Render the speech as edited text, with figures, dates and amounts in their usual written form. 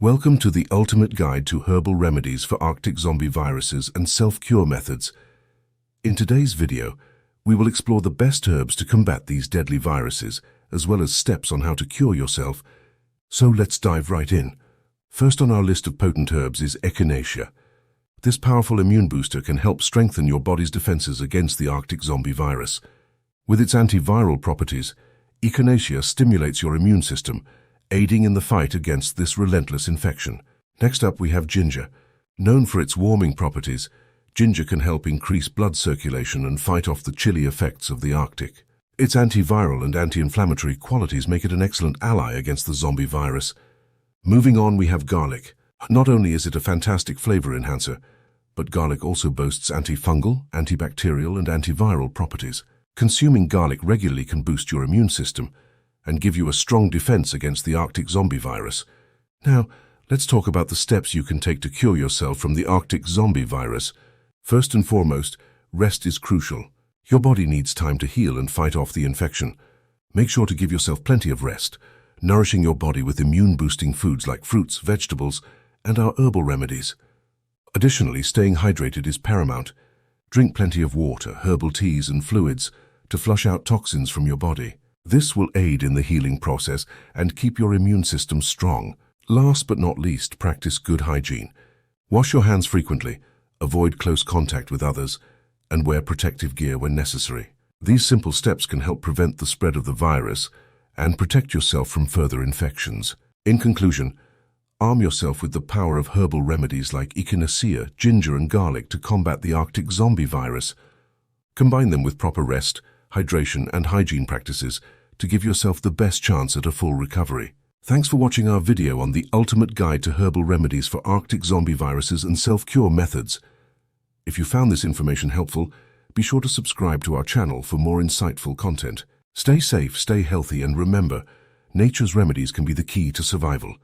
Welcome to the ultimate guide to herbal remedies for Arctic zombie viruses and self-cure methods. In today's video, we will explore the best herbs to combat these deadly viruses, as well as steps on how to cure yourself. So let's dive right in. First on our list of potent herbs is echinacea. This powerful immune booster can help strengthen your body's defenses against the Arctic zombie virus. With its antiviral properties, echinacea stimulates your immune system, aiding in the fight against this relentless infection. Next up, we have ginger. Known for its warming properties, ginger can help increase blood circulation and fight off the chilly effects of the Arctic. Its antiviral and anti-inflammatory qualities make it an excellent ally against the zombie virus. Moving on, we have garlic. Not only is it a fantastic flavor enhancer, but garlic also boasts antifungal, antibacterial, and antiviral properties. Consuming garlic regularly can boost your immune system and give you a strong defense against the Arctic zombie virus. Now, let's talk about the steps you can take to cure yourself from the Arctic zombie virus. First and foremost, rest is crucial. Your body needs time to heal and fight off the infection. Make sure to give yourself plenty of rest, nourishing your body with immune-boosting foods like fruits, vegetables, and our herbal remedies. Additionally, staying hydrated is paramount. Drink plenty of water, herbal teas, and fluids to flush out toxins from your body. This will aid in the healing process and keep your immune system strong. Last but not least, practice good hygiene. Wash your hands frequently, avoid close contact with others, and wear protective gear when necessary. These simple steps can help prevent the spread of the virus and protect yourself from further infections. In conclusion, arm yourself with the power of herbal remedies like echinacea, ginger, and garlic to combat the Arctic zombie virus. Combine them with proper rest, hydration, and hygiene practices to give yourself the best chance at a full recovery. Thanks for watching our video on the ultimate guide to herbal remedies for Arctic zombie viruses and self-cure methods. If you found this information helpful, be sure to subscribe to our channel for more insightful content. Stay safe, stay healthy, and remember, nature's remedies can be the key to survival.